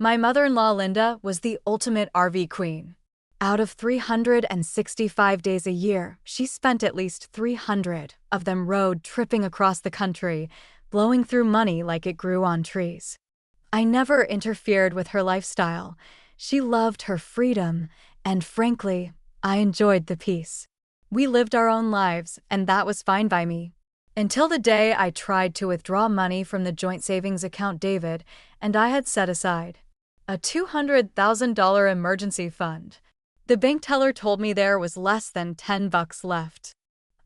My mother-in-law Linda was the ultimate RV queen. Out of 365 days a year, she spent at least 300 of them road tripping across the country, blowing through money like it grew on trees. I never interfered with her lifestyle. She loved her freedom, and frankly, I enjoyed the peace. We lived our own lives, and that was fine by me. Until the day I tried to withdraw money from the joint savings account David and I had set aside. A $200,000 emergency fund. The bank teller told me there was less than $10 left.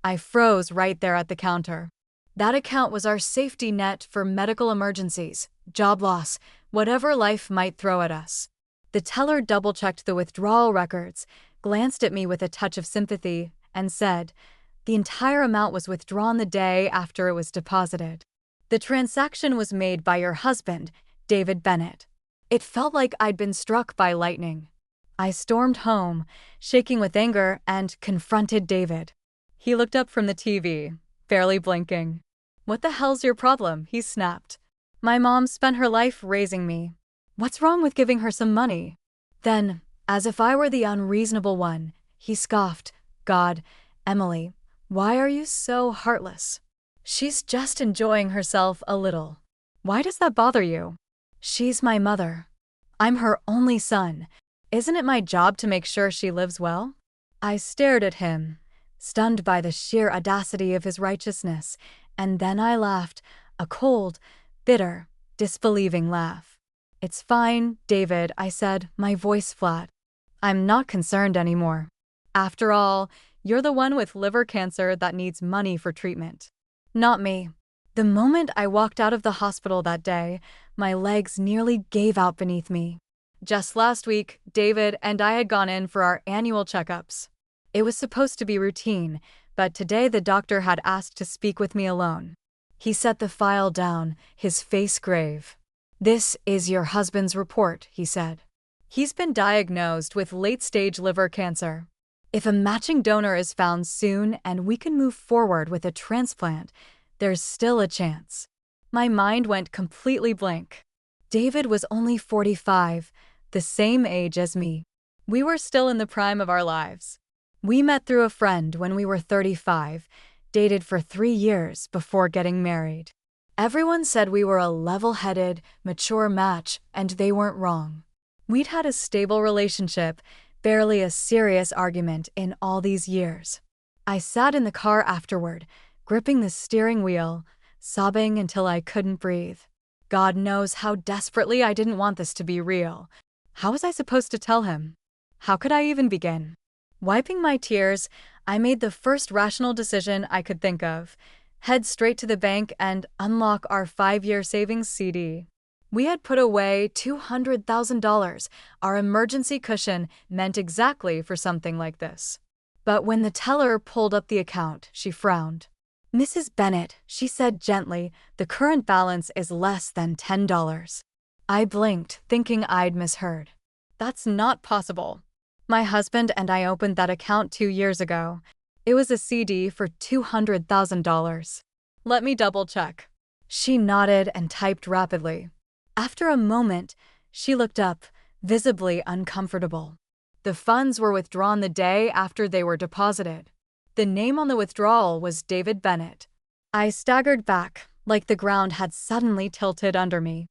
I froze right there at the counter. That account was our safety net for medical emergencies, job loss, whatever life might throw at us. The teller double-checked the withdrawal records, glanced at me with a touch of sympathy, and said, "The entire amount was withdrawn the day after it was deposited. The transaction was made by your husband, David Bennett." It felt like I'd been struck by lightning. I stormed home, shaking with anger, and confronted David. He looked up from the TV, barely blinking. "What the hell's your problem?" he snapped. "My mom spent her life raising me. What's wrong with giving her some money?" Then, as if I were the unreasonable one, he scoffed, "God, Emily, why are you so heartless? She's just enjoying herself a little. Why does that bother you? She's my mother. I'm her only son. Isn't it my job to make sure she lives well?" I stared at him, stunned by the sheer audacity of his righteousness, and then I laughed, a cold, bitter, disbelieving laugh. "It's fine, David," I said, my voice flat. "I'm not concerned anymore. After all, you're the one with liver cancer that needs money for treatment. Not me." The moment I walked out of the hospital that day, my legs nearly gave out beneath me. Just last week, David and I had gone in for our annual checkups. It was supposed to be routine, but today the doctor had asked to speak with me alone. He set the file down, his face grave. "This is your husband's report," he said. "He's been diagnosed with late-stage liver cancer. If a matching donor is found soon and we can move forward with a transplant, there's still a chance." My mind went completely blank. David was only 45, the same age as me. We were still in the prime of our lives. We met through a friend when we were 35, dated for 3 years before getting married. Everyone said we were a level-headed, mature match, and they weren't wrong. We'd had a stable relationship, barely a serious argument in all these years. I sat in the car afterward, gripping the steering wheel, sobbing until I couldn't breathe. God knows how desperately I didn't want this to be real. How was I supposed to tell him? How could I even begin? Wiping my tears, I made the first rational decision I could think of: head straight to the bank and unlock our 5-year savings CD. We had put away $200,000. Our emergency cushion meant exactly for something like this. But when the teller pulled up the account, she frowned. "Mrs. Bennett," she said gently, "the current balance is less than $10. I blinked, thinking I'd misheard. "That's not possible. My husband and I opened that account 2 years ago. It was a CD for $200,000. Let me double-check." She nodded and typed rapidly. After a moment, she looked up, visibly uncomfortable. The funds were withdrawn the day after they were deposited. The name on the withdrawal was David Bennett. I staggered back, like the ground had suddenly tilted under me.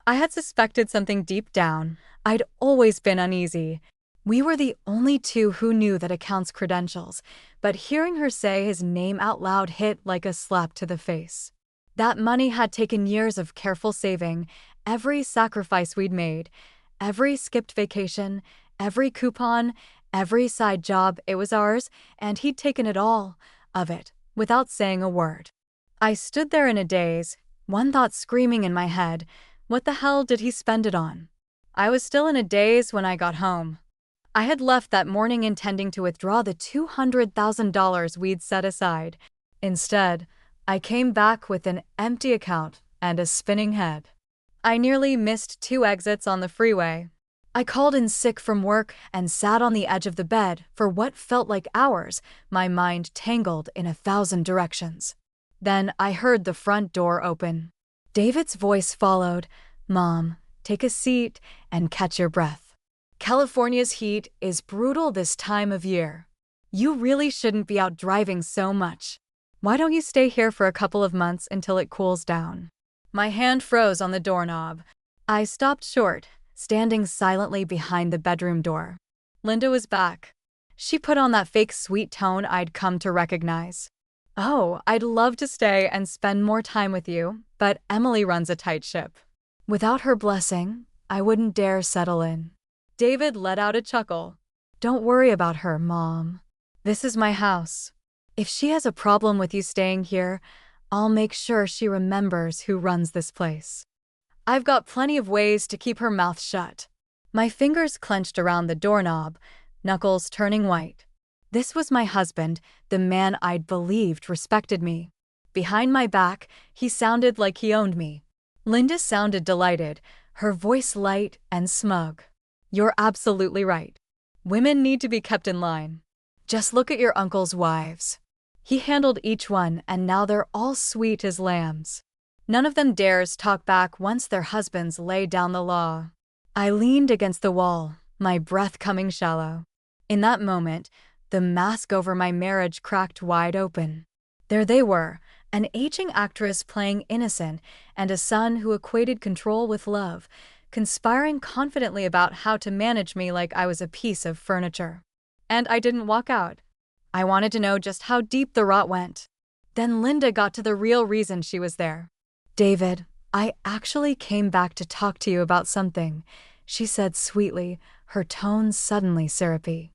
I had suspected something deep down. I'd always been uneasy. We were the only two who knew that account's credentials, but hearing her say his name out loud hit like a slap to the face. That money had taken years of careful saving, every sacrifice we'd made, every skipped vacation, every coupon, every side job. It was ours, and he'd taken it all of it, without saying a word. I stood there in a daze, one thought screaming in my head: what the hell did he spend it on? I was still in a daze when I got home. I had left that morning intending to withdraw the $200,000 we'd set aside. Instead, I came back with an empty account and a spinning head. I nearly missed 2 exits on the freeway. I called in sick from work and sat on the edge of the bed for what felt like hours, my mind tangled in 1,000 directions. Then I heard the front door open. David's voice followed, "Mom, Take a seat and catch your breath. California's heat is brutal this time of year. You really shouldn't be out driving so much. Why don't you stay here for a couple of months until it cools down? My hand froze on the doorknob. I stopped short, standing silently behind the bedroom door. Linda was back. She put on that fake sweet tone I'd come to recognize. "Oh, I'd love to stay and spend more time with you, but Emily runs a tight ship. Without her blessing, I wouldn't dare settle in." David let out a chuckle. "Don't worry about her, Mom. This is my house. If she has a problem with you staying here, I'll make sure she remembers who runs this place. I've got plenty of ways to keep her mouth shut." My fingers clenched around the doorknob, knuckles turning white. This was my husband, the man I'd believed respected me. Behind my back, he sounded like he owned me. Linda sounded delighted, her voice light and smug. "You're absolutely right. Women need to be kept in line. Just look at your uncle's wives. He handled each one, and now they're all sweet as lambs. None of them dares talk back once their husbands lay down the law." I leaned against the wall, my breath coming shallow. In that moment, the mask over my marriage cracked wide open. There they were, an aging actress playing innocent and a son who equated control with love, conspiring confidently about how to manage me like I was a piece of furniture. And I didn't walk out. I wanted to know just how deep the rot went. Then Linda got to the real reason she was there. "David, I actually came back to talk to you about something," she said sweetly, her tone suddenly syrupy.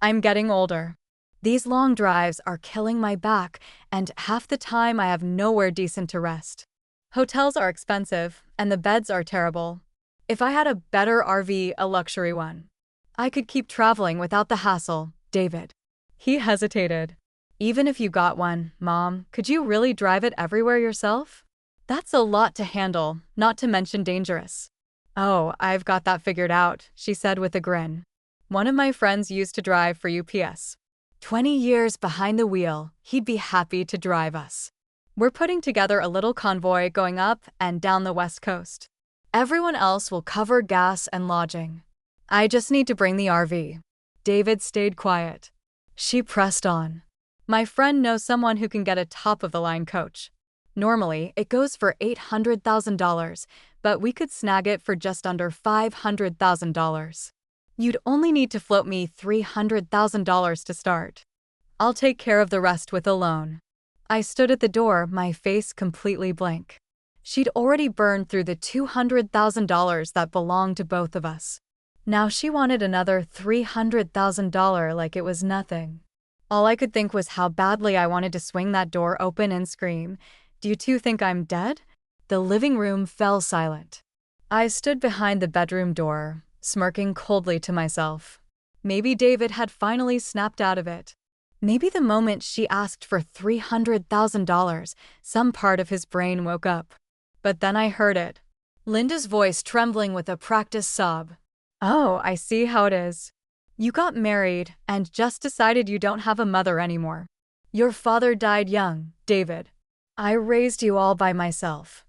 "I'm getting older. These long drives are killing my back, and half the time I have nowhere decent to rest. Hotels are expensive, and the beds are terrible. If I had a better RV, a luxury one, I could keep traveling without the hassle, David." He hesitated. "Even if you got one, Mom, could you really drive it everywhere yourself? That's a lot to handle, not to mention dangerous." "Oh, I've got that figured out," she said with a grin. "One of my friends used to drive for UPS. 20 years behind the wheel, he'd be happy to drive us. We're putting together a little convoy going up and down the West Coast. Everyone else will cover gas and lodging. I just need to bring the RV." David stayed quiet. She pressed on. "My friend knows someone who can get a top-of-the-line coach. Normally, it goes for $800,000, but we could snag it for just under $500,000. You'd only need to float me $300,000 to start. I'll take care of the rest with a loan." I stood at the door, my face completely blank. She'd already burned through the $200,000 that belonged to both of us. Now she wanted another $300,000 like it was nothing. All I could think was how badly I wanted to swing that door open and scream, "Do you two think I'm dead?" The living room fell silent. I stood behind the bedroom door, smirking coldly to myself. Maybe David had finally snapped out of it. Maybe the moment she asked for $300,000, some part of his brain woke up. But then I heard it. Linda's voice trembling with a practiced sob. "Oh, I see how it is. You got married and just decided you don't have a mother anymore. Your father died young, David. I raised you all by myself.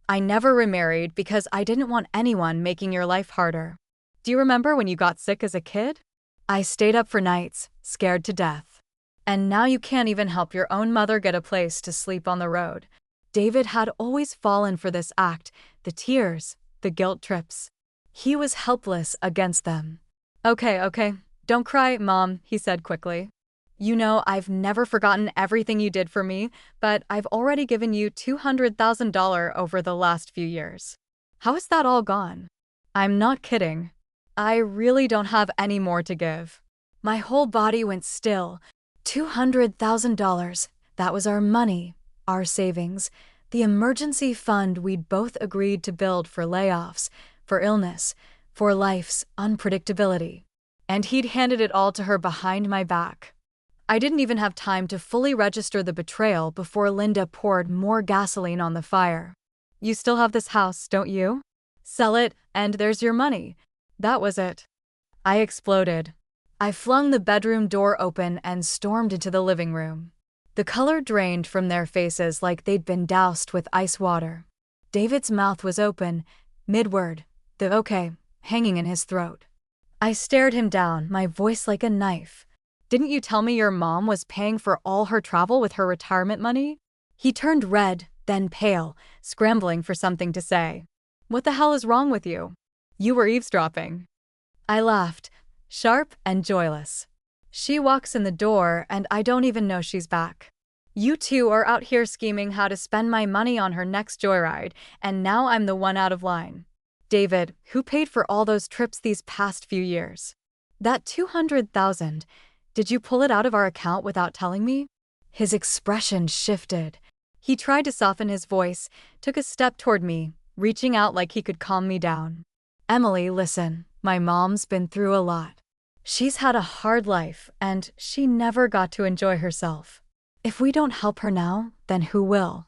I never remarried because I didn't want anyone making your life harder. Do you remember when you got sick as a kid? I stayed up for nights, scared to death. And now you can't even help your own mother get a place to sleep on the road." David had always fallen for this act, the tears, the guilt trips. He was helpless against them. Okay, don't cry, Mom," he said quickly. "You know I've never forgotten everything you did for me, but I've already given you $200,000 over the last few years. How has that all gone?" "I'm not kidding. I really don't have any more to give." My whole body went still. $200,000, that was our money, our savings, the emergency fund we'd both agreed to build for layoffs, for illness, for life's unpredictability. And he'd handed it all to her behind my back. I didn't even have time to fully register the betrayal before Linda poured more gasoline on the fire. "You still have this house, don't you? Sell it, and there's your money." That was it. I exploded. I flung the bedroom door open and stormed into the living room. The color drained from their faces like they'd been doused with ice water. David's mouth was open, mid-word, the okay hanging in his throat. I stared him down, my voice like a knife. Didn't you tell me your mom was paying for all her travel with her retirement money? He turned red, then pale, scrambling for something to say. What the hell is wrong with you? You were eavesdropping. I laughed, sharp and joyless. She walks in the door and I don't even know she's back. You two are out here scheming how to spend my money on her next joyride, and now I'm the one out of line. David, who paid for all those trips these past few years? That $200,000, did you pull it out of our account without telling me? His expression shifted. He tried to soften his voice, took a step toward me, reaching out like he could calm me down. Emily, listen, my mom's been through a lot. She's had a hard life, and she never got to enjoy herself. If we don't help her now, then who will?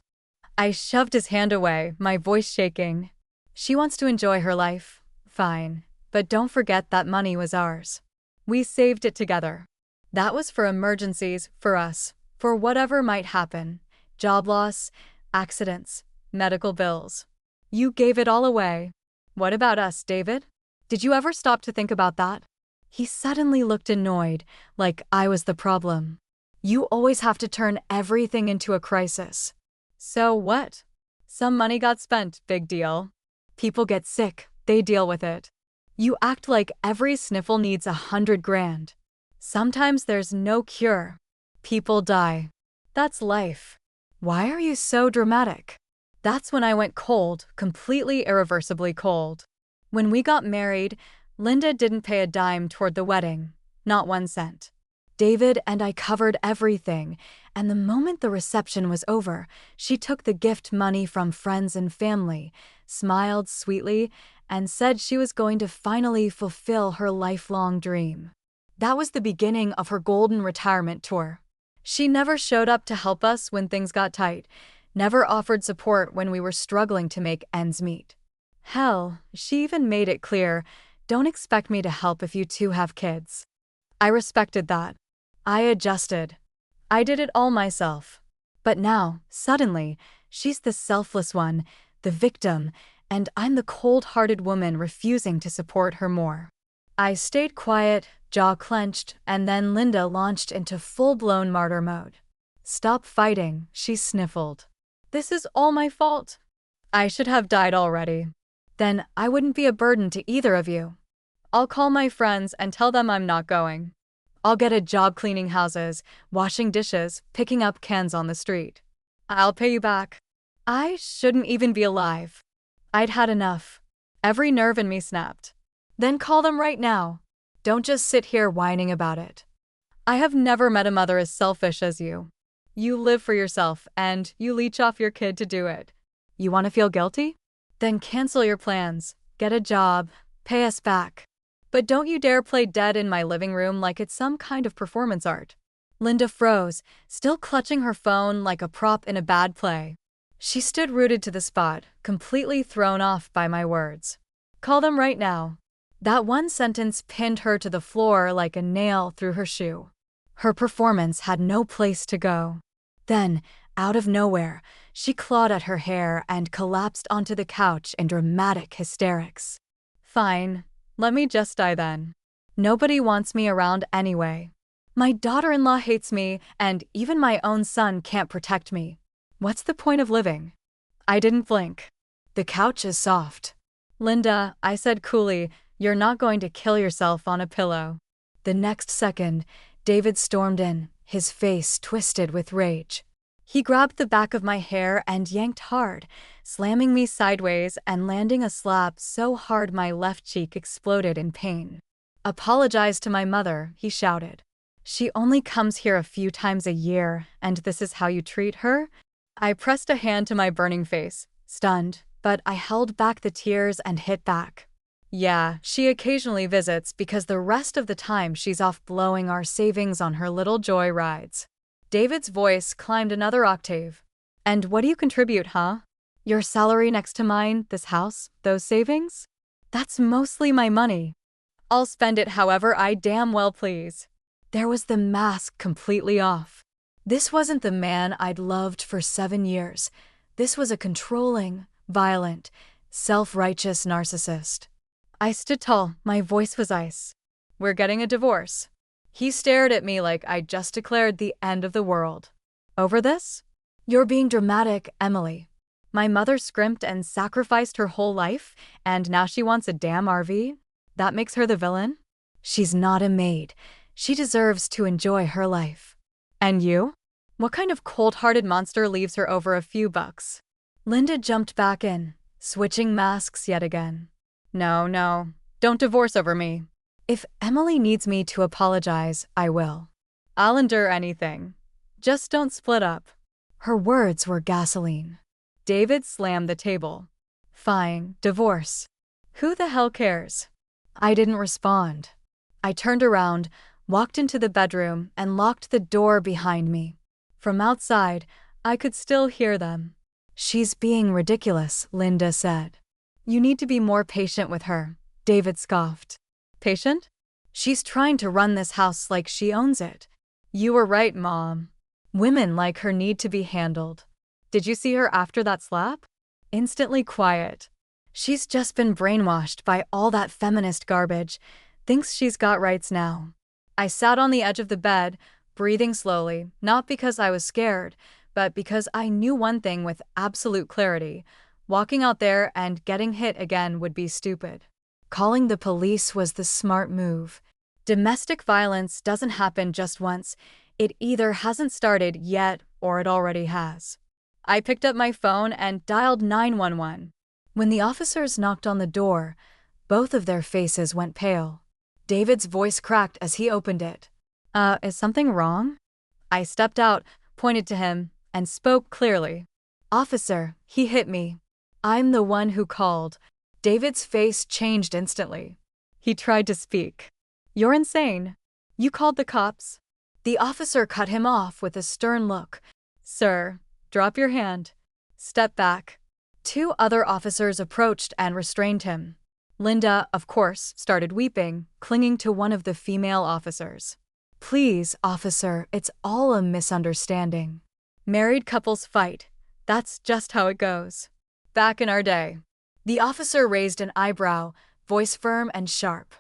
I shoved his hand away, my voice shaking. She wants to enjoy her life. Fine. But don't forget that money was ours. We saved it together. That was for emergencies, for us, for whatever might happen. Job loss, accidents, medical bills. You gave it all away. What about us, David? Did you ever stop to think about that? He suddenly looked annoyed, like I was the problem. You always have to turn everything into a crisis. So what? Some money got spent, big deal. People get sick, they deal with it. You act like every sniffle needs $100,000. Sometimes there's no cure. People die. That's life. Why are you so dramatic? That's when I went cold, completely irreversibly cold. When we got married, Linda didn't pay a dime toward the wedding, not 1 cent. David and I covered everything, and the moment the reception was over, she took the gift money from friends and family, smiled sweetly, and said she was going to finally fulfill her lifelong dream. That was the beginning of her golden retirement tour. She never showed up to help us when things got tight, never offered support when we were struggling to make ends meet. Hell, she even made it clear, don't expect me to help if you two have kids. I respected that. I adjusted. I did it all myself. But now, suddenly, she's the selfless one, the victim, and I'm the cold-hearted woman refusing to support her more. I stayed quiet, jaw clenched, and then Linda launched into full-blown martyr mode. Stop fighting, she sniffled. This is all my fault. I should have died already. Then I wouldn't be a burden to either of you. I'll call my friends and tell them I'm not going. I'll get a job cleaning houses, washing dishes, picking up cans on the street. I'll pay you back. I shouldn't even be alive. I'd had enough. Every nerve in me snapped. Then call them right now. Don't just sit here whining about it. I have never met a mother as selfish as you. You live for yourself, and you leech off your kid to do it. You want to feel guilty? Then cancel your plans, get a job, pay us back. But don't you dare play dead in my living room like it's some kind of performance art. Linda froze, still clutching her phone like a prop in a bad play. She stood rooted to the spot, completely thrown off by my words. Call them right now. That one sentence pinned her to the floor like a nail through her shoe. Her performance had no place to go. Then, out of nowhere, she clawed at her hair and collapsed onto the couch in dramatic hysterics. Fine. Let me just die then. Nobody wants me around anyway. My daughter-in-law hates me, and even my own son can't protect me. What's the point of living? I didn't blink. The couch is soft. Linda, I said coolly, you're not going to kill yourself on a pillow. The next second, David stormed in, his face twisted with rage. He grabbed the back of my hair and yanked hard, slamming me sideways and landing a slap so hard my left cheek exploded in pain. Apologize to my mother, he shouted. She only comes here a few times a year, and this is how you treat her? I pressed a hand to my burning face, stunned, but I held back the tears and hit back. Yeah, she occasionally visits because the rest of the time she's off blowing our savings on her little joy rides. David's voice climbed another octave. And what do you contribute, huh? Your salary next to mine, this house, those savings? That's mostly my money. I'll spend it however I damn well please. There was the mask completely off. This wasn't the man I'd loved for 7 years. This was a controlling, violent, self-righteous narcissist. I stood tall, my voice was ice. We're getting a divorce. He stared at me like I just declared the end of the world. Over this? You're being dramatic, Emily. My mother scrimped and sacrificed her whole life, and now she wants a damn RV? That makes her the villain? She's not a maid. She deserves to enjoy her life. And you? What kind of cold-hearted monster leaves her over a few bucks? Linda jumped back in, switching masks yet again. No, don't divorce over me. If Emily needs me to apologize, I will. I'll endure anything. Just don't split up. Her words were gasoline. David slammed the table. Fine, divorce. Who the hell cares? I didn't respond. I turned around, walked into the bedroom, and locked the door behind me. From outside, I could still hear them. She's being ridiculous, Linda said. You need to be more patient with her, David scoffed. Patient? She's trying to run this house like she owns it. You were right, Mom. Women like her need to be handled. Did you see her after that slap? Instantly quiet. She's just been brainwashed by all that feminist garbage. Thinks she's got rights now. I sat on the edge of the bed, breathing slowly, not because I was scared, but because I knew one thing with absolute clarity. Walking out there and getting hit again would be stupid. Calling the police was the smart move. Domestic violence doesn't happen just once. It either hasn't started yet or it already has. I picked up my phone and dialed 911. When the officers knocked on the door, both of their faces went pale. David's voice cracked as he opened it. Is something wrong? I stepped out, pointed to him, and spoke clearly. Officer, he hit me. I'm the one who called. David's face changed instantly. He tried to speak. You're insane. You called the cops? The officer cut him off with a stern look. Sir, drop your hand. Step back. Two other officers approached and restrained him. Linda, of course, started weeping, clinging to one of the female officers. Please, officer, it's all a misunderstanding. Married couples fight. That's just how it goes. Back in our day. The officer raised an eyebrow, voice firm and sharp.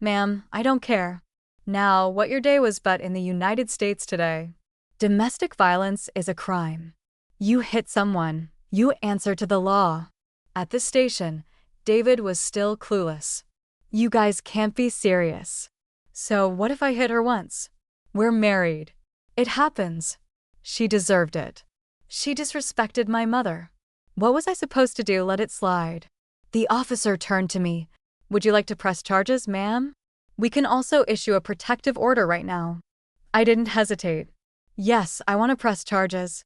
Ma'am, I don't care. Now, what your day was but in the United States today. Domestic violence is a crime. You hit someone, you answer to the law. At the station, David was still clueless. You guys can't be serious. So what if I hit her once? We're married. It happens. She deserved it. She disrespected my mother. What was I supposed to do? Let it slide. The officer turned to me. Would you like to press charges, ma'am? We can also issue a protective order right now. I didn't hesitate. Yes, I want to press charges.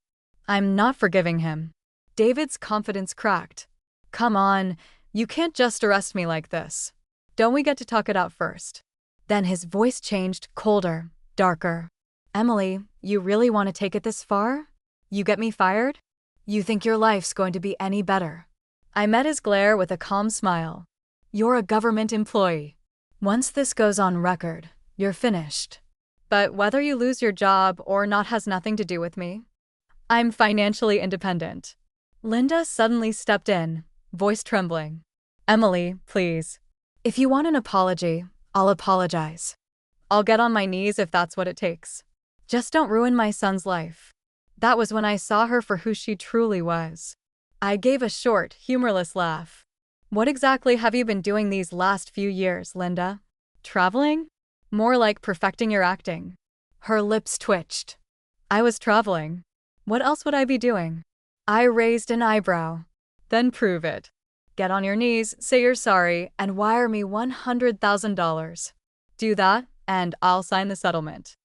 I'm not forgiving him. David's confidence cracked. Come on, you can't just arrest me like this. Don't we get to talk it out first? Then his voice changed, colder, darker. Emily, you really want to take it this far? You get me fired? You think your life's going to be any better? I met his glare with a calm smile. You're a government employee. Once this goes on record, you're finished. But whether you lose your job or not has nothing to do with me. I'm financially independent. Linda suddenly stepped in, voice trembling. Emily, please. If you want an apology, I'll apologize. I'll get on my knees if that's what it takes. Just don't ruin my son's life. That was when I saw her for who she truly was. I gave a short, humorless laugh. What exactly have you been doing these last few years, Linda? Traveling? More like perfecting your acting. Her lips twitched. I was traveling. What else would I be doing? I raised an eyebrow. Then prove it. Get on your knees, say you're sorry, and wire me $100,000. Do that, and I'll sign the settlement.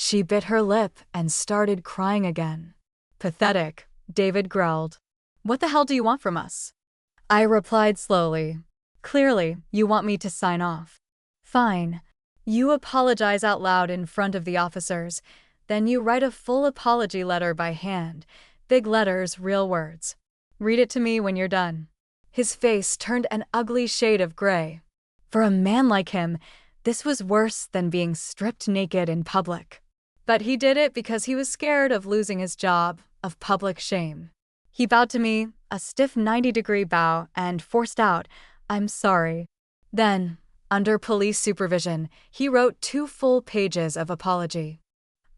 She bit her lip and started crying again. Pathetic, David growled. What the hell do you want from us? I replied slowly. Clearly, you want me to sign off. Fine. You apologize out loud in front of the officers. Then you write a full apology letter by hand. Big letters, real words. Read it to me when you're done. His face turned an ugly shade of gray. For a man like him, this was worse than being stripped naked in public. But he did it because he was scared of losing his job, of public shame. He bowed to me, a stiff 90-degree bow, and forced out, I'm sorry. Then, under police supervision, he wrote 2 full pages of apology.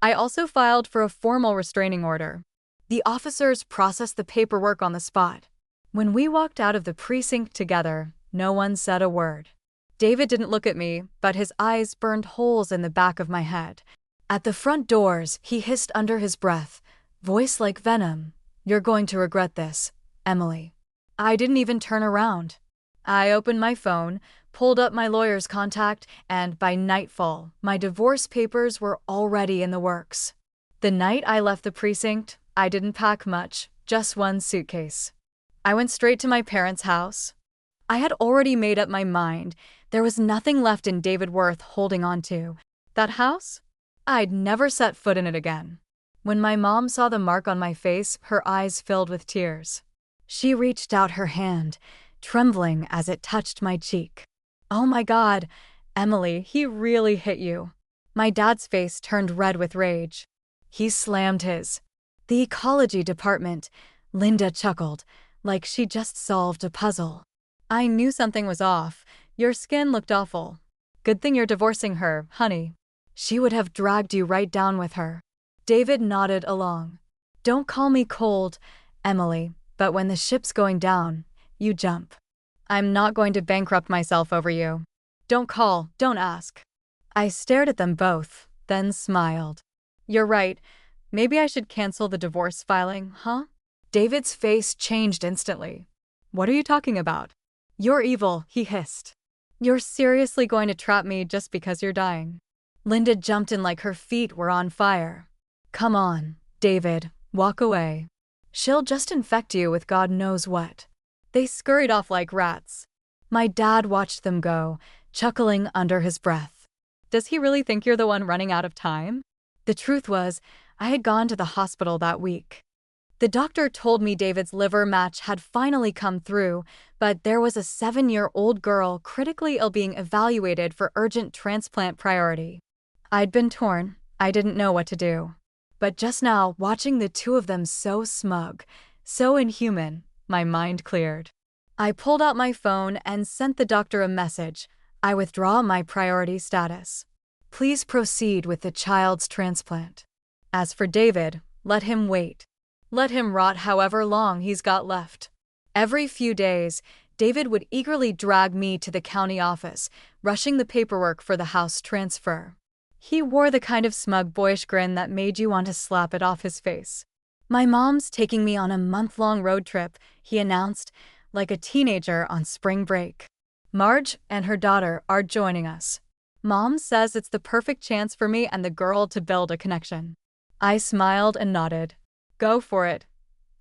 I also filed for a formal restraining order. The officers processed the paperwork on the spot. When we walked out of the precinct together, no one said a word. David didn't look at me, but his eyes burned holes in the back of my head. At the front doors, he hissed under his breath, voice like venom, "You're going to regret this, Emily." I didn't even turn around. I opened my phone, pulled up my lawyer's contact, and by nightfall, my divorce papers were already in the works. The night I left the precinct, I didn't pack much, just one suitcase. I went straight to my parents' house. I had already made up my mind. There was nothing left in David worth holding on to. That house? I'd never set foot in it again. When my mom saw the mark on my face, her eyes filled with tears. She reached out her hand, trembling as it touched my cheek. "Oh my God, Emily, he really hit you." My dad's face turned red with rage. He slammed his. "The ecology department," Linda chuckled, like she just solved a puzzle. I knew something was off. "Your skin looked awful. Good thing you're divorcing her, honey. She would have dragged you right down with her." David nodded along. "Don't call me cold, Emily, but when the ship's going down, you jump. I'm not going to bankrupt myself over you. Don't call, don't ask." I stared at them both, then smiled. "You're right. Maybe I should cancel the divorce filing, huh?" David's face changed instantly. "What are you talking about?" "You're evil," he hissed. "You're seriously going to trap me just because you're dying?" Linda jumped in like her feet were on fire. "Come on, David, walk away. She'll just infect you with God knows what." They scurried off like rats. My dad watched them go, chuckling under his breath. "Does he really think you're the one running out of time?" The truth was, I had gone to the hospital that week. The doctor told me David's liver match had finally come through, but there was a 7-year-old girl critically ill being evaluated for urgent transplant priority. I'd been torn. I didn't know what to do. But just now, watching the two of them so smug, so inhuman, my mind cleared. I pulled out my phone and sent the doctor a message. "I withdraw my priority status. Please proceed with the child's transplant. As for David, let him wait. Let him rot however long he's got left." Every few days, David would eagerly drag me to the county office, rushing the paperwork for the house transfer. He wore the kind of smug, boyish grin that made you want to slap it off his face. "My mom's taking me on a month-long road trip," he announced, like a teenager on spring break. "Marge and her daughter are joining us. Mom says it's the perfect chance for me and the girl to build a connection." I smiled and nodded. "Go for it.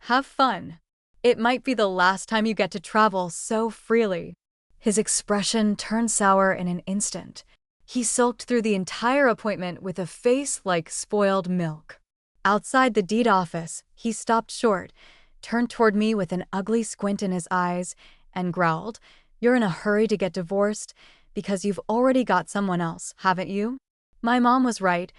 Have fun. It might be the last time you get to travel so freely." His expression turned sour in an instant. He sulked through the entire appointment with a face like spoiled milk. Outside the deed office, he stopped short, turned toward me with an ugly squint in his eyes, and growled, "You're in a hurry to get divorced because you've already got someone else, haven't you? My mom was right.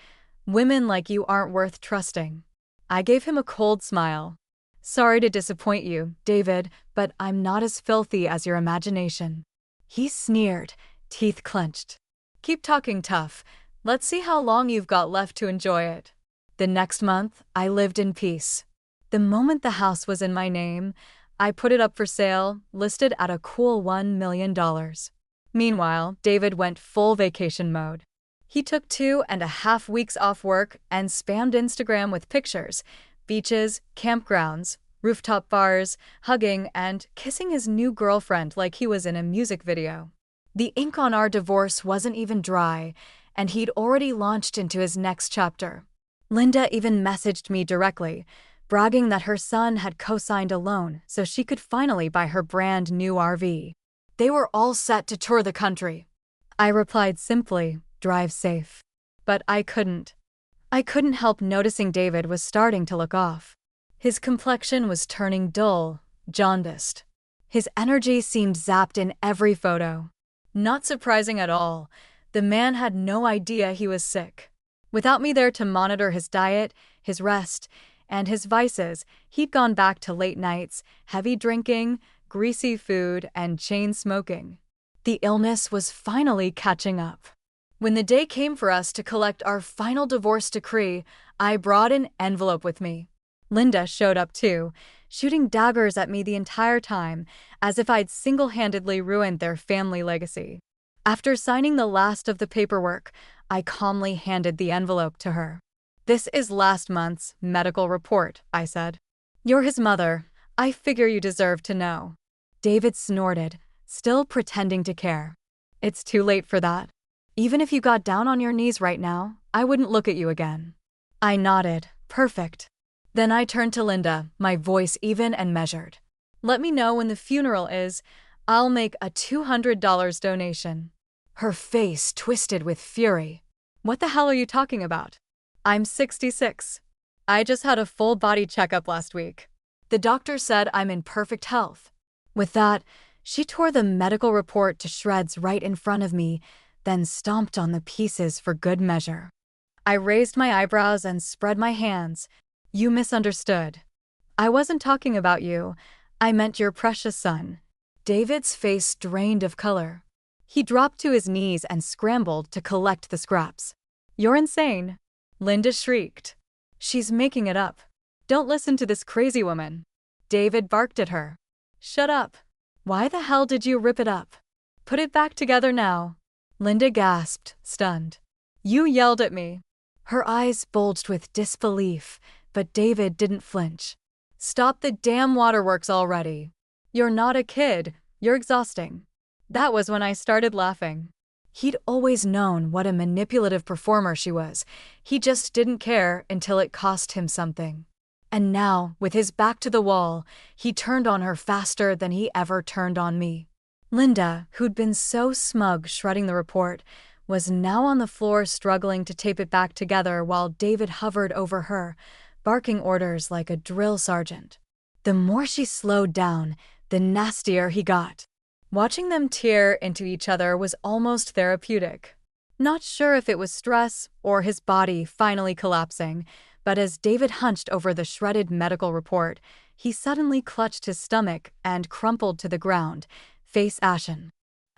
Women like you aren't worth trusting." I gave him a cold smile. "Sorry to disappoint you, David, but I'm not as filthy as your imagination." He sneered, teeth clenched. "Keep talking tough. Let's see how long you've got left to enjoy it." The next month, I lived in peace. The moment the house was in my name, I put it up for sale, listed at a cool $1 million. Meanwhile, David went full vacation mode. He took 2.5 weeks off work and spammed Instagram with pictures, beaches, campgrounds, rooftop bars, hugging and kissing his new girlfriend like he was in a music video. The ink on our divorce wasn't even dry, and he'd already launched into his next chapter. Linda even messaged me directly, bragging that her son had co-signed a loan so she could finally buy her brand new RV. They were all set to tour the country. I replied simply, "Drive safe." But I couldn't. I couldn't help noticing David was starting to look off. His complexion was turning dull, jaundiced. His energy seemed zapped in every photo. Not surprising at all. The man had no idea he was sick. Without me there to monitor his diet, his rest, and his vices, he'd gone back to late nights, heavy drinking, greasy food, and chain smoking. The illness was finally catching up. When the day came for us to collect our final divorce decree, I brought an envelope with me. Linda showed up too, shooting daggers at me the entire time, as if I'd single-handedly ruined their family legacy. After signing the last of the paperwork, I calmly handed the envelope to her. "This is last month's medical report," I said. "You're his mother. I figure you deserve to know." David snorted, still pretending to care. "It's too late for that. Even if you got down on your knees right now, I wouldn't look at you again." I nodded. Perfect. Then I turned to Linda, my voice even and measured. "Let me know when the funeral is. I'll make a $200 donation." Her face twisted with fury. "What the hell are you talking about? I'm 66. I just had a full body checkup last week. The doctor said I'm in perfect health." With that, she tore the medical report to shreds right in front of me, then stomped on the pieces for good measure. I raised my eyebrows and spread my hands. "You misunderstood. I wasn't talking about you. I meant your precious son." David's face drained of color. He dropped to his knees and scrambled to collect the scraps. "You're insane," Linda shrieked. "She's making it up. Don't listen to this crazy woman." David barked at her. "Shut up. Why the hell did you rip it up? Put it back together now." Linda gasped, stunned. "You yelled at me." Her eyes bulged with disbelief, but David didn't flinch. "Stop the damn waterworks already. You're not a kid, you're exhausting." That was when I started laughing. He'd always known what a manipulative performer she was. He just didn't care until it cost him something. And now, with his back to the wall, he turned on her faster than he ever turned on me. Linda, who'd been so smug shredding the report, was now on the floor struggling to tape it back together while David hovered over her, barking orders like a drill sergeant. The more she slowed down, the nastier he got. Watching them tear into each other was almost therapeutic. Not sure if it was stress or his body finally collapsing, but as David hunched over the shredded medical report, he suddenly clutched his stomach and crumpled to the ground, face ashen.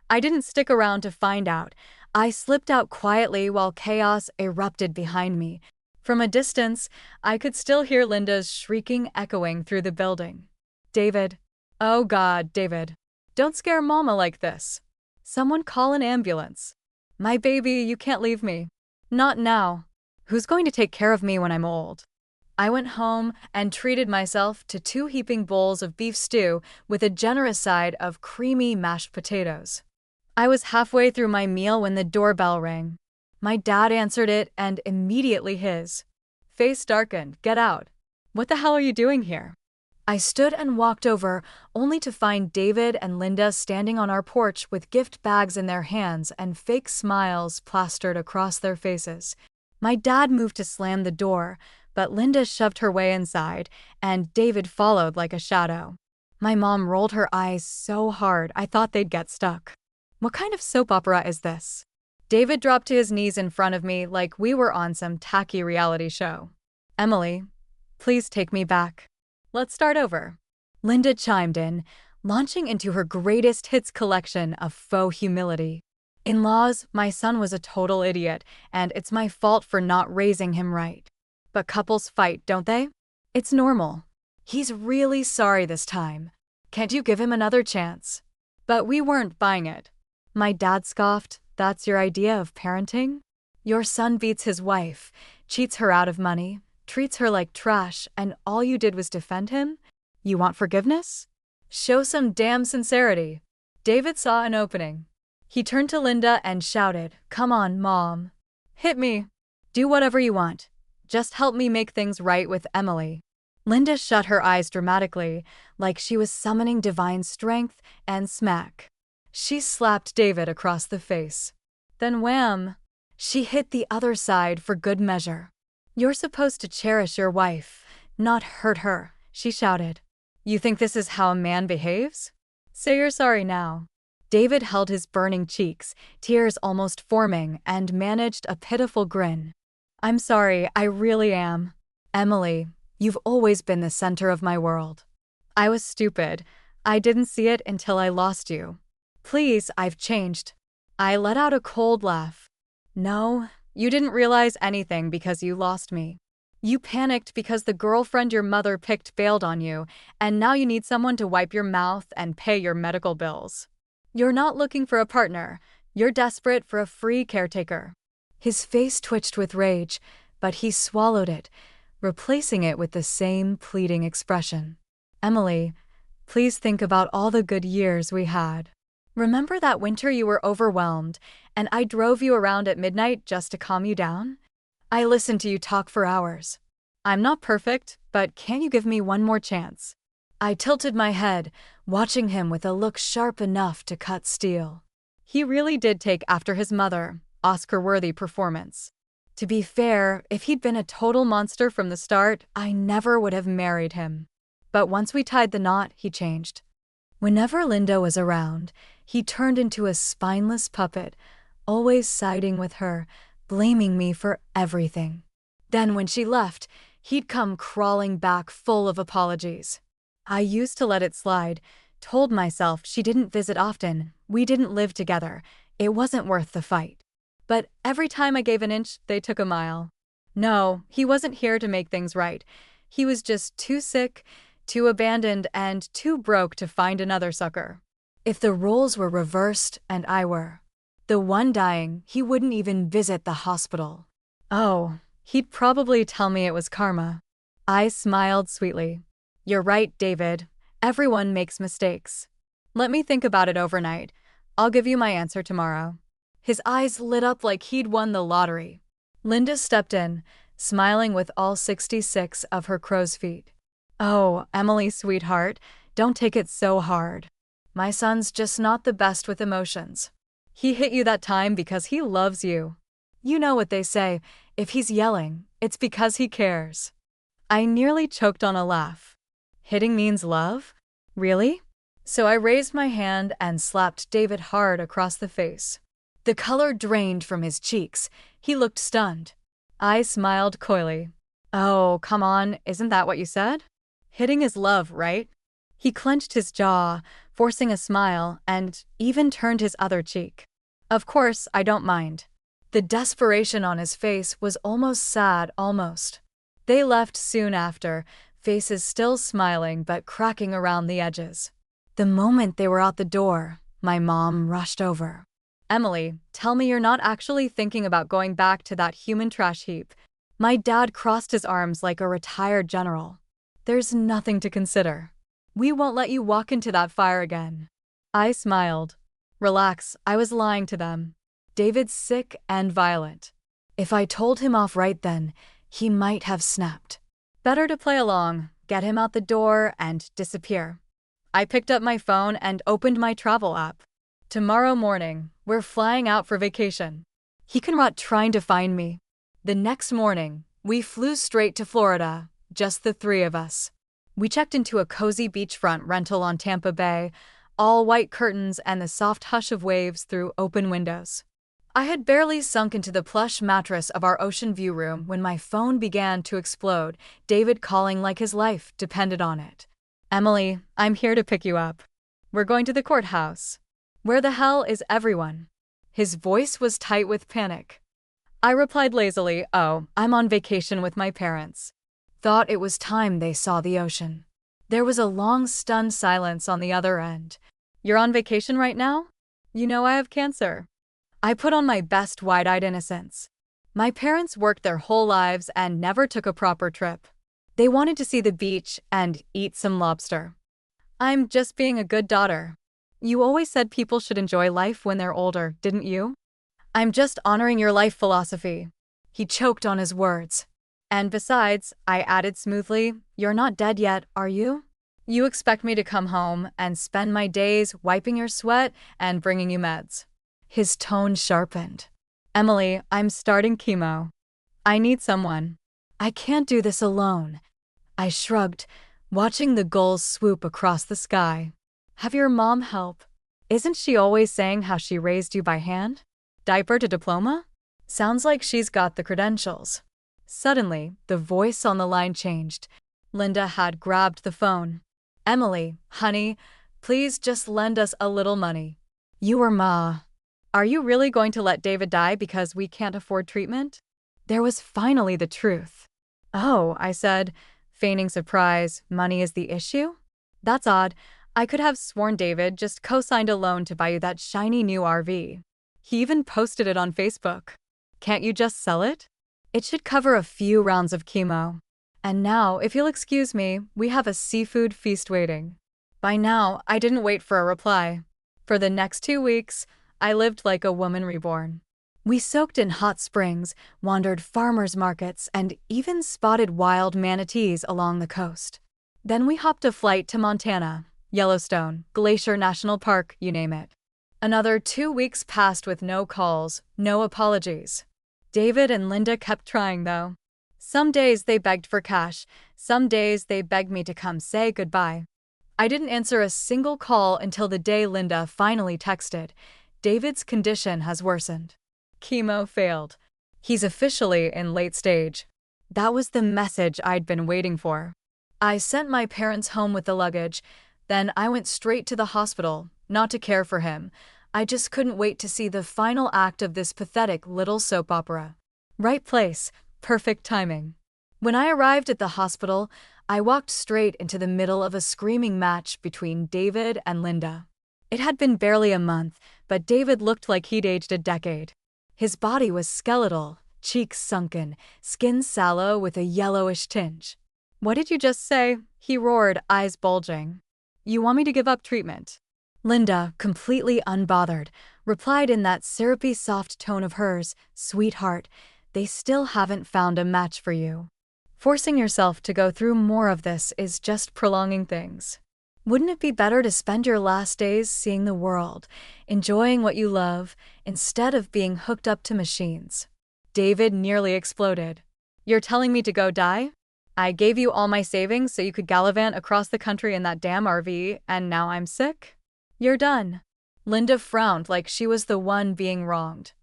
I didn't stick around to find out. I slipped out quietly while chaos erupted behind me. From a distance, I could still hear Linda's shrieking echoing through the building. "David. Oh God, David. Don't scare Mama like this. Someone call an ambulance. My baby, you can't leave me. Not now. Who's going to take care of me when I'm old?" I went home and treated myself to 2 heaping bowls of beef stew with a generous side of creamy mashed potatoes. I was halfway through my meal when the doorbell rang. My dad answered it and immediately his face darkened. "Get out. What the hell are you doing here?" I stood and walked over, only to find David and Linda standing on our porch with gift bags in their hands and fake smiles plastered across their faces. My dad moved to slam the door, but Linda shoved her way inside, and David followed like a shadow. My mom rolled her eyes so hard I thought they'd get stuck. "What kind of soap opera is this?" David dropped to his knees in front of me like we were on some tacky reality show. "Emily, please take me back. Let's start over." Linda chimed in, launching into her greatest hits collection of faux humility. "In-laws, my son was a total idiot, and it's my fault for not raising him right. But couples fight, don't they? It's normal. He's really sorry this time. Can't you give him another chance?" But we weren't buying it. My dad scoffed. "That's your idea of parenting? Your son beats his wife, cheats her out of money, treats her like trash, and all you did was defend him? You want forgiveness? Show some damn sincerity." David saw an opening. He turned to Linda and shouted, "Come on, Mom. Hit me. Do whatever you want. Just help me make things right with Emily." Linda shut her eyes dramatically, like she was summoning divine strength, and smack. She slapped David across the face. Then wham! She hit the other side for good measure. "You're supposed to cherish your wife, not hurt her," she shouted. "You think this is how a man behaves? Say you're sorry now." David held his burning cheeks, tears almost forming, and managed a pitiful grin. "I'm sorry, I really am. Emily, you've always been the center of my world. I was stupid. I didn't see it until I lost you. Please, I've changed. I let out a cold laugh. No, you didn't realize anything because you lost me. You panicked because the girlfriend your mother picked bailed on you, and now you need someone to wipe your mouth and pay your medical bills. You're not looking for a partner. You're desperate for a free caretaker. His face twitched with rage, but he swallowed it, replacing it with the same pleading expression. Emily, please think about all the good years we had. Remember that winter you were overwhelmed, and I drove you around at midnight just to calm you down? I listened to you talk for hours. I'm not perfect, but can you give me one more chance? I tilted my head, watching him with a look sharp enough to cut steel. He really did take after his mother, Oscar-worthy performance. To be fair, if he'd been a total monster from the start, I never would have married him. But once we tied the knot, he changed. Whenever Linda was around, he turned into a spineless puppet, always siding with her, blaming me for everything. Then when she left, he'd come crawling back full of apologies. I used to let it slide, told myself she didn't visit often, we didn't live together, it wasn't worth the fight. But every time I gave an inch, they took a mile. No, he wasn't here to make things right. He was just too sick, too abandoned, and too broke to find another sucker. If the roles were reversed and I were the one dying, he wouldn't even visit the hospital. Oh, he'd probably tell me it was karma. I smiled sweetly. You're right, David. Everyone makes mistakes. Let me think about it overnight. I'll give you my answer tomorrow. His eyes lit up like he'd won the lottery. Linda stepped in, smiling with all 66 of her crow's feet. Oh, Emily, sweetheart, don't take it so hard. My son's just not the best with emotions. He hit you that time because he loves you. You know what they say, if he's yelling, it's because he cares. I nearly choked on a laugh. Hitting means love? Really? So I raised my hand and slapped David hard across the face. The color drained from his cheeks. He looked stunned. I smiled coyly. Oh, come on, isn't that what you said? Hitting is love, right? He clenched his jaw, forcing a smile, and even turned his other cheek. Of course, I don't mind. The desperation on his face was almost sad, almost. They left soon after, faces still smiling but cracking around the edges. The moment they were out the door, my mom rushed over. Emily, tell me you're not actually thinking about going back to that human trash heap. My dad crossed his arms like a retired general. There's nothing to consider. We won't let you walk into that fire again. I smiled. Relax, I was lying to them. David's sick and violent. If I told him off right then, he might have snapped. Better to play along, get him out the door, and disappear. I picked up my phone and opened my travel app. Tomorrow morning, we're flying out for vacation. He can rot trying to find me. The next morning, we flew straight to Florida, just the three of us. We checked into a cozy beachfront rental on Tampa Bay, all white curtains and the soft hush of waves through open windows. I had barely sunk into the plush mattress of our ocean view room when my phone began to explode, David calling like his life depended on it. Emily, I'm here to pick you up. We're going to the courthouse. Where the hell is everyone? His voice was tight with panic. I replied lazily, oh, I'm on vacation with my parents. Thought it was time they saw the ocean. There was a long, stunned silence on the other end. You're on vacation right now? You know I have cancer. I put on my best wide-eyed innocence. My parents worked their whole lives and never took a proper trip. They wanted to see the beach and eat some lobster. I'm just being a good daughter. You always said people should enjoy life when they're older, didn't you? I'm just honoring your life philosophy. He choked on his words. And besides, I added smoothly, you're not dead yet, are you? You expect me to come home and spend my days wiping your sweat and bringing you meds. His tone sharpened. Emily, I'm starting chemo. I need someone. I can't do this alone. I shrugged, watching the gulls swoop across the sky. Have your mom help. Isn't she always saying how she raised you by hand? Diaper to diploma? Sounds like she's got the credentials. Suddenly, the voice on the line changed. Linda had grabbed the phone. Emily, honey, please just lend us a little money. You or Ma? Are you really going to let David die because we can't afford treatment? There was finally the truth. Oh, I said, feigning surprise, money is the issue? That's odd. I could have sworn David just co-signed a loan to buy you that shiny new RV. He even posted it on Facebook. Can't you just sell it? It should cover a few rounds of chemo. And now, if you'll excuse me, we have a seafood feast waiting. By now, I didn't wait for a reply. For the next 2 weeks, I lived like a woman reborn. We soaked in hot springs, wandered farmers' markets, and even spotted wild manatees along the coast. Then we hopped a flight to Montana, Yellowstone, Glacier National Park, you name it. Another 2 weeks passed with no calls, no apologies. David and Linda kept trying, though. Some days they begged for cash, some days they begged me to come say goodbye. I didn't answer a single call until the day Linda finally texted, "David's condition has worsened. Chemo failed. He's officially in late stage." That was the message I'd been waiting for. I sent my parents home with the luggage, then I went straight to the hospital, not to care for him. I just couldn't wait to see the final act of this pathetic little soap opera. Right place, perfect timing. When I arrived at the hospital, I walked straight into the middle of a screaming match between David and Linda. It had been barely a month, but David looked like he'd aged a decade. His body was skeletal, cheeks sunken, skin sallow with a yellowish tinge. "What did you just say?" he roared, eyes bulging. "You want me to give up treatment?" Linda, completely unbothered, replied in that syrupy soft tone of hers, "Sweetheart, they still haven't found a match for you. Forcing yourself to go through more of this is just prolonging things. Wouldn't it be better to spend your last days seeing the world, enjoying what you love, instead of being hooked up to machines?" David nearly exploded. "You're telling me to go die? I gave you all my savings so you could gallivant across the country in that damn RV, and now I'm sick? You're done." Linda frowned like she was the one being wronged.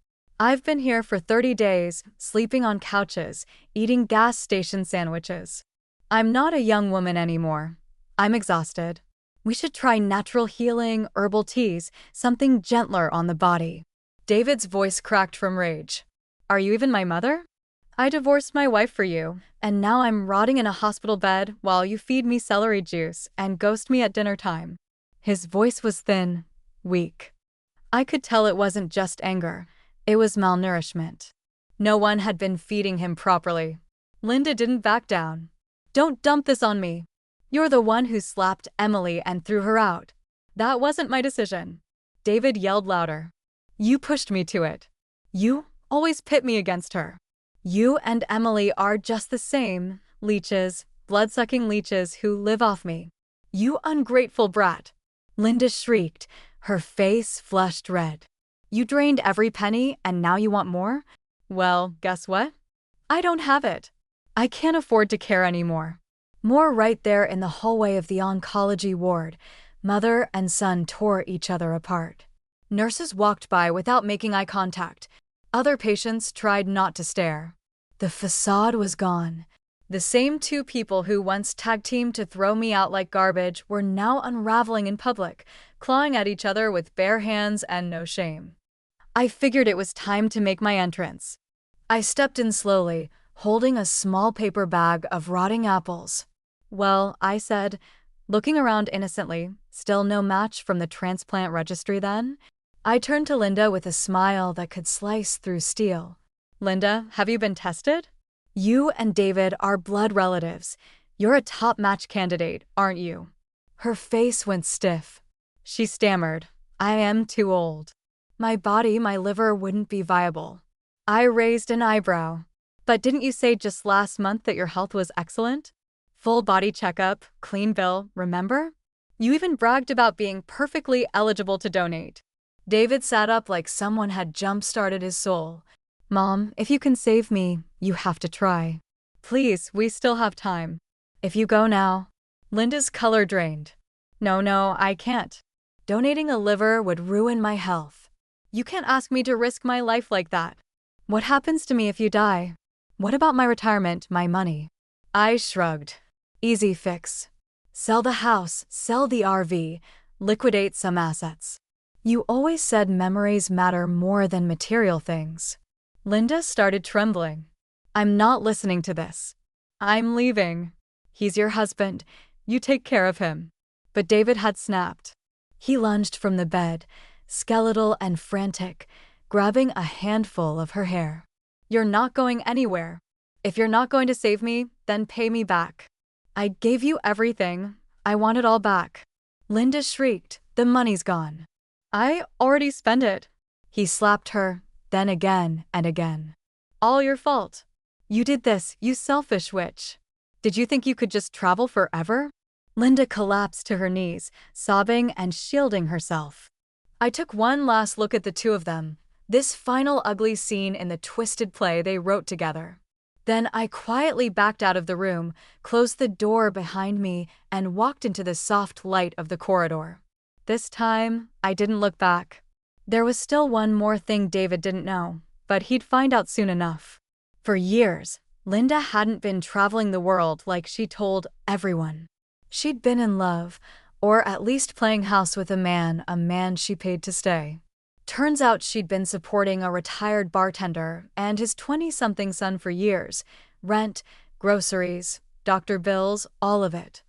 "I've been here for 30 days, sleeping on couches, eating gas station sandwiches. I'm not a young woman anymore. I'm exhausted. We should try natural healing, herbal teas, something gentler on the body." David's voice cracked from rage. "Are you even my mother? I divorced my wife for you, and now I'm rotting in a hospital bed while you feed me celery juice and ghost me at dinner time." His voice was thin, weak. I could tell it wasn't just anger. It was malnourishment. No one had been feeding him properly. Linda didn't back down. "Don't dump this on me. You're the one who slapped Emily and threw her out. That wasn't my decision." David yelled louder. "You pushed me to it. You always pit me against her. You and Emily are just the same, leeches, blood-sucking leeches who live off me. You ungrateful brat." Linda shrieked, her face flushed red. "You drained every penny and now you want more? Well, guess what? I don't have it. I can't afford to care anymore." More right there in the hallway of the oncology ward, mother and son tore each other apart. Nurses walked by without making eye contact. Other patients tried not to stare. The facade was gone. The same two people who once tag-teamed to throw me out like garbage were now unraveling in public, clawing at each other with bare hands and no shame. I figured it was time to make my entrance. I stepped in slowly, holding a small paper bag of rotting apples. "Well," I said, looking around innocently, "still no match from the transplant registry then?" I turned to Linda with a smile that could slice through steel. "Linda, have you been tested? You and David are blood relatives. You're a top match candidate, aren't you?" Her face went stiff. She stammered, "I am too old. My body, my liver wouldn't be viable." I raised an eyebrow. "But didn't you say just last month that your health was excellent? Full body checkup, clean bill, remember? You even bragged about being perfectly eligible to donate." David sat up like someone had jump-started his soul. "Mom, if you can save me, you have to try. Please, we still have time. If you go now." Linda's color drained. No, I can't. Donating a liver would ruin my health. You can't ask me to risk my life like that. What happens to me if you die? What about my retirement, my money?" I shrugged. "Easy fix. Sell the house, sell the RV, liquidate some assets. You always said memories matter more than material things. Linda started trembling. I'm not listening to this. I'm leaving. He's your husband. You take care of him. But David had snapped. He lunged from the bed, skeletal and frantic, grabbing a handful of her hair. You're not going anywhere. If you're not going to save me, then pay me back. I gave you everything. I want it all back. Linda shrieked, the money's gone. I already spent it. He slapped her, then again and again. All your fault. You did this, you selfish witch. Did you think you could just travel forever? Linda collapsed to her knees, sobbing and shielding herself. I took one last look at the two of them, this final ugly scene in the twisted play they wrote together. Then I quietly backed out of the room, closed the door behind me, and walked into the soft light of the corridor. This time, I didn't look back. There was still one more thing David didn't know, but he'd find out soon enough. For years, Linda hadn't been traveling the world like she told everyone. She'd been in love, or at least playing house with a man she paid to stay. Turns out she'd been supporting a retired bartender and his 20-something son for years. Rent, groceries, doctor bills, all of it.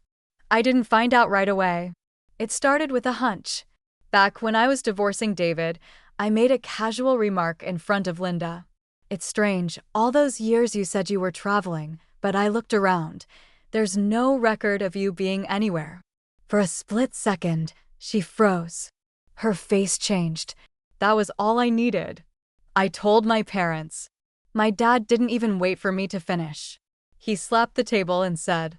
I didn't find out right away. It started with a hunch. Back when I was divorcing David, I made a casual remark in front of Linda. It's strange, all those years you said you were traveling, but I looked around. There's no record of you being anywhere. For a split second, she froze. Her face changed. That was all I needed. I told my parents. My dad didn't even wait for me to finish. He slapped the table and said,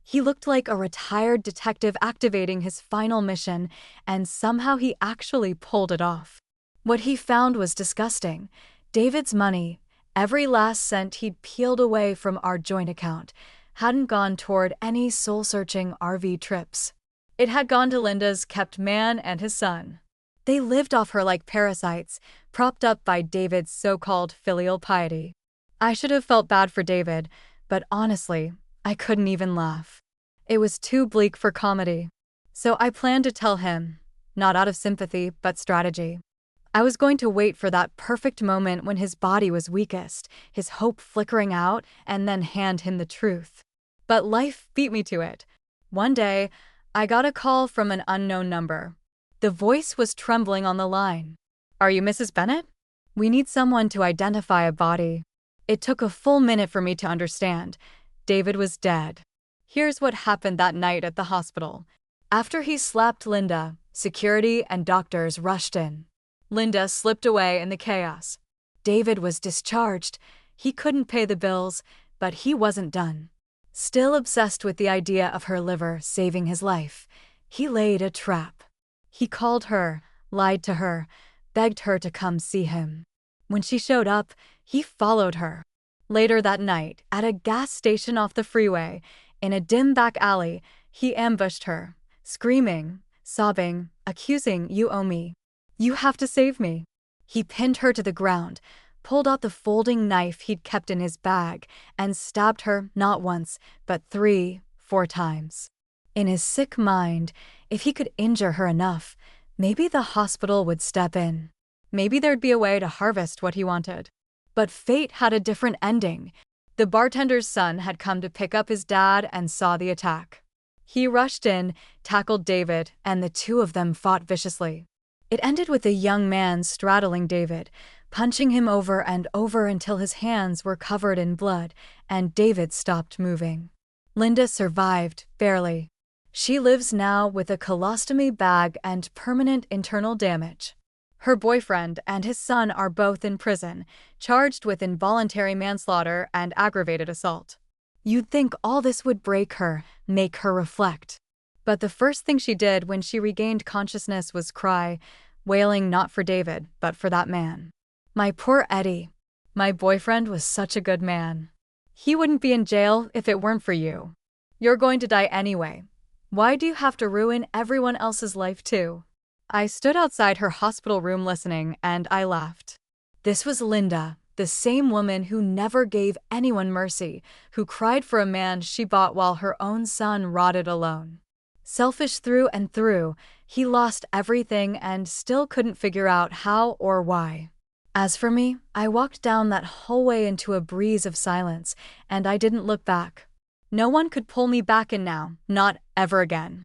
He looked like a retired detective activating his final mission, and somehow he actually pulled it off. What he found was disgusting. David's money, every last cent he'd peeled away from our joint account, hadn't gone toward any soul-searching RV trips. It had gone to Linda's kept man and his son. They lived off her like parasites, propped up by David's so-called filial piety. I should have felt bad for David, but honestly, I couldn't even laugh. It was too bleak for comedy. So I planned to tell him, not out of sympathy, but strategy. I was going to wait for that perfect moment when his body was weakest, his hope flickering out, and then hand him the truth. But life beat me to it. One day, I got a call from an unknown number. The voice was trembling on the line. Are you Mrs. Bennett? We need someone to identify a body. It took a full minute for me to understand. David was dead. Here's what happened that night at the hospital. After he slapped Linda, security and doctors rushed in. Linda slipped away in the chaos. David was discharged. He couldn't pay the bills, but he wasn't done. Still obsessed with the idea of her liver saving his life, he laid a trap. He called her, lied to her, begged her to come see him. When she showed up, he followed her. Later that night, at a gas station off the freeway, in a dim back alley, he ambushed her, screaming, sobbing, accusing, "You owe me. You have to save me." He pinned her to the ground, pulled out the folding knife he'd kept in his bag, and stabbed her not once, but 3-4 times. In his sick mind, if he could injure her enough, maybe the hospital would step in. Maybe there'd be a way to harvest what he wanted. But fate had a different ending. The bartender's son had come to pick up his dad and saw the attack. He rushed in, tackled David, and the two of them fought viciously. It ended with a young man straddling David, punching him over and over until his hands were covered in blood, and David stopped moving. Linda survived, barely. She lives now with a colostomy bag and permanent internal damage. Her boyfriend and his son are both in prison, charged with involuntary manslaughter and aggravated assault. You'd think all this would break her, make her reflect. But the first thing she did when she regained consciousness was cry, wailing not for David, but for that man. My poor Eddie. My boyfriend was such a good man. He wouldn't be in jail if it weren't for you. You're going to die anyway. Why do you have to ruin everyone else's life too? I stood outside her hospital room listening, and I laughed. This was Linda, the same woman who never gave anyone mercy, who cried for a man she bought while her own son rotted alone. Selfish through and through, he lost everything and still couldn't figure out how or why. As for me, I walked down that hallway into a breeze of silence, and I didn't look back. No one could pull me back in now, not ever again.